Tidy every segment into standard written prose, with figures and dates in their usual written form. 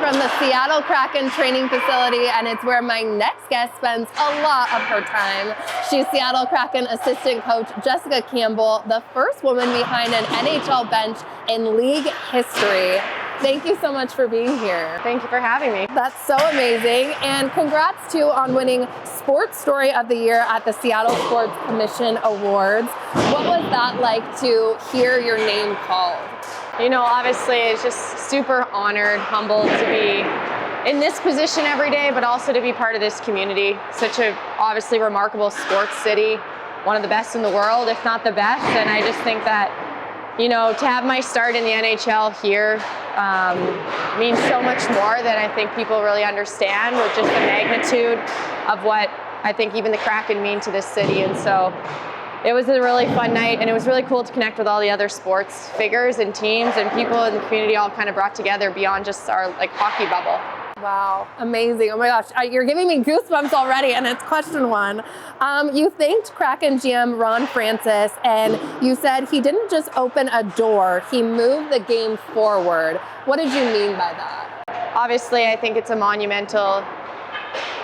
from the Seattle Kraken training facility, and it's where my next guest spends a lot of her time. She's Seattle Kraken assistant coach Jessica Campbell, the first woman behind an NHL bench in league history. Thank you so much for being here. Thank you for having me. That's so amazing. And congrats too on winning Sports Story of the Year at the Seattle Sports Commission Awards. What was that like to hear your name called? You know, obviously it's just super honored, humbled to be in this position every day, but also to be part of this community. Such a obviously remarkable sports city, one of the best in the world, if not the best. And I just think that, you know, to have my start in the NHL here means so much more than I think people really understand, with just the magnitude of what I think even the Kraken mean to this city. And so it was a really fun night, and it was really cool to connect with all the other sports figures and teams and people in the community, all kind of brought together beyond just our hockey bubble. Wow, amazing. Oh my gosh, you're giving me goosebumps already, and it's question one. You thanked Kraken GM Ron Francis, and you said he didn't just open a door, he moved the game forward. What did you mean by that? Obviously, I think it's a monumental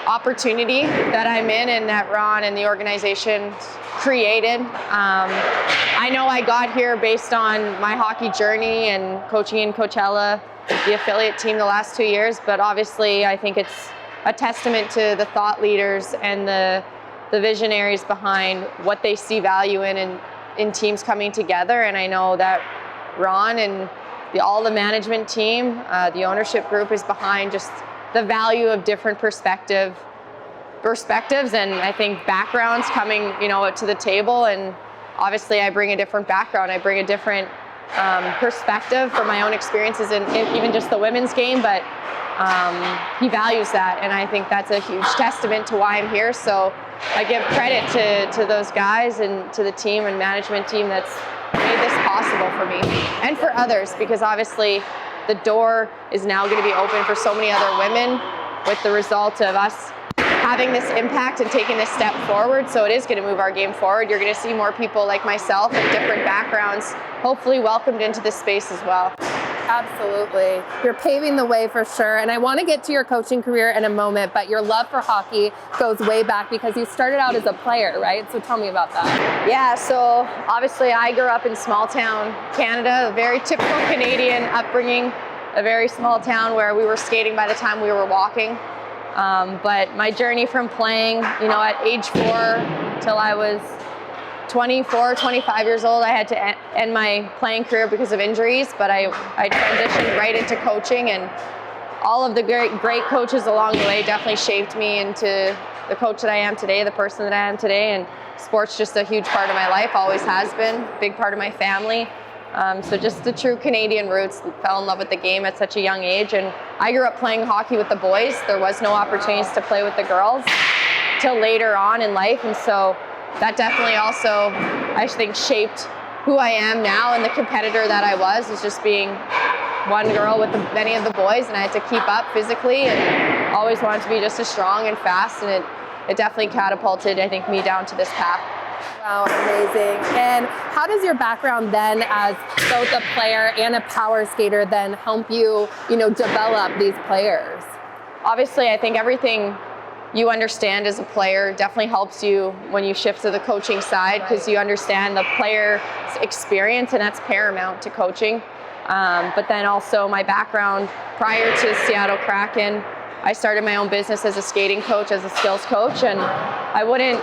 opportunity that I'm in and that Ron and the organization created. I know I got here based on my hockey journey and coaching in Coachella, the affiliate team, the last 2 years, but obviously I think it's a testament to the thought leaders and the visionaries behind what they see value in teams coming together. And I know that Ron and all the management team, the ownership group is behind just the value of different perspectives and I think backgrounds coming, you know, to the table. And obviously I bring a different background. I bring a different perspective from my own experiences in even just the women's game, but he values that, and I think that's a huge testament to why I'm here. So I give credit to those guys and to the team and management team that's made this possible for me and for others, because obviously the door is now going to be open for so many other women with the result of us having this impact and taking this step forward. So it is going to move our game forward. You're going to see more people like myself in different backgrounds, hopefully welcomed into this space as well. Absolutely. You're paving the way for sure. And I want to get to your coaching career in a moment, but your love for hockey goes way back because you started out as a player, right? So tell me about that. Yeah, so obviously I grew up in small town Canada, a very typical Canadian upbringing, a very small town where we were skating by the time we were walking. But my journey from playing, you know, at age 4 till I was 24, 25 years old, I had to end my playing career because of injuries, but I transitioned right into coaching, and all of the great coaches along the way definitely shaped me into the coach that I am today, the person that I am today. And sports just a huge part of my life, always has been, big part of my family. So just the true Canadian roots, fell in love with the game at such a young age. And I grew up playing hockey with the boys. There was no opportunities to play with the girls till later on in life. And so that definitely also, I think, shaped who I am now, and the competitor that I was, is just being one girl with many of the boys, and I had to keep up physically and always wanted to be just as strong and fast, and it definitely catapulted, I think, me down to this path. Wow, amazing. And how does your background then as both a player and a power skater then help you, you know, develop these players? Obviously, I think everything you understand as a player definitely helps you when you shift to the coaching side, because you understand the player's experience, and that's paramount to coaching. But then also my background prior to Seattle Kraken, I started my own business as a skating coach, as a skills coach, and I wouldn't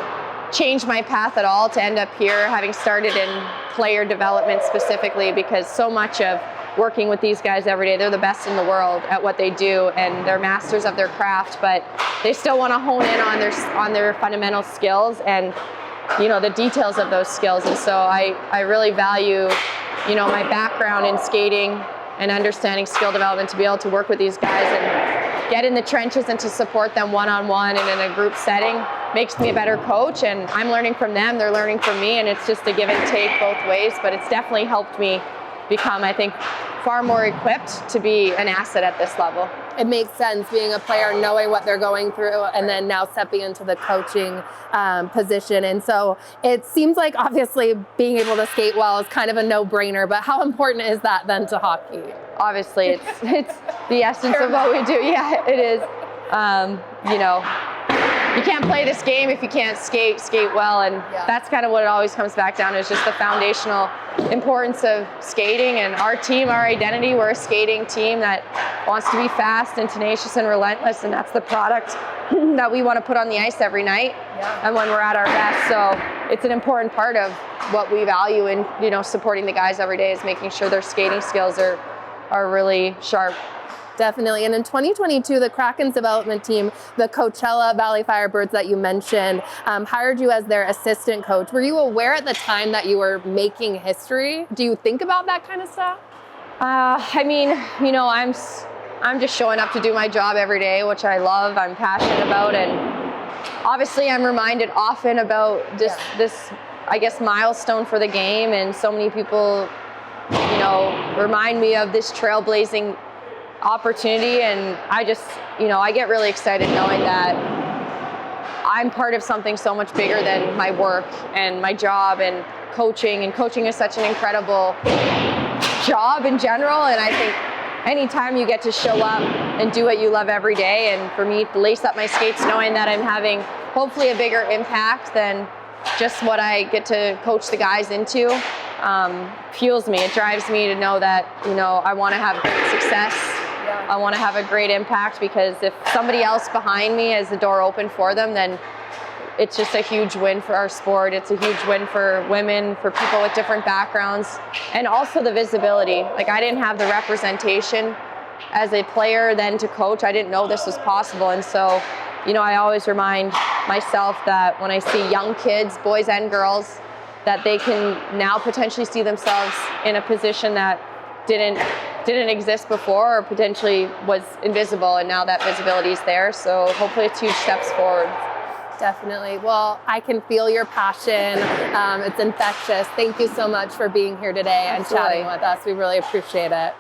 change my path at all to end up here, having started in player development specifically, because so much of working with these guys every day, they're the best in the world at what they do, and they're masters of their craft, but they still want to hone in on their fundamental skills and, you know, the details of those skills. And so I really value, you know, my background in skating and understanding skill development to be able to work with these guys and get in the trenches and to support them one-on-one and in a group setting makes me a better coach. And I'm learning from them, they're learning from me, and it's just a give and take both ways. But it's definitely helped me become, I think, far more equipped to be an asset at this level. it makes sense being a player, knowing what they're going through, and then now stepping into the coaching position. And so it seems like obviously being able to skate well is kind of a no-brainer, but how important is that then to hockey? Obviously, it's the essence of what we do. Yeah, it is. You know, you can't play this game if you can't skate well, and that's kind of what it always comes back down to, is just the foundational importance of skating. And our team, our identity, we're a skating team that wants to be fast and tenacious and relentless, and that's the product that we want to put on the ice every night and when we're at our best. So it's an important part of what we value in, you know, supporting the guys every day, is making sure their skating skills are really sharp. Definitely. And in 2022, the Kraken's development team, the Coachella Valley Firebirds that you mentioned, hired you as their assistant coach. Were you aware at the time that you were making history? Do you think about that kind of stuff? I mean, you know, I'm just showing up to do my job every day, which I love, I'm passionate about. And obviously I'm reminded often about this, I guess, milestone for the game. And so many people, you know, remind me of this trailblazing opportunity, and I just, you know, I get really excited knowing that I'm part of something so much bigger than my work and my job and coaching. And coaching is such an incredible job in general, and I think anytime you get to show up and do what you love every day, and for me to lace up my skates knowing that I'm having hopefully a bigger impact than just what I get to coach the guys into, fuels me. It drives me to know that, you know, I want to have great success. I want to have a great impact, because if somebody else behind me has the door open for them, then it's just a huge win for our sport. It's a huge win for women, for people with different backgrounds, and also the visibility. Like, I didn't have the representation as a player then to coach. I didn't know this was possible. And so, you know, I always remind myself that when I see young kids, boys and girls, that they can now potentially see themselves in a position that didn't exist before, or potentially was invisible, and now that visibility is there. So hopefully it's huge steps forward. Definitely. Well, I can feel your passion. It's infectious. Thank you so much for being here today and chatting with us. We really appreciate it.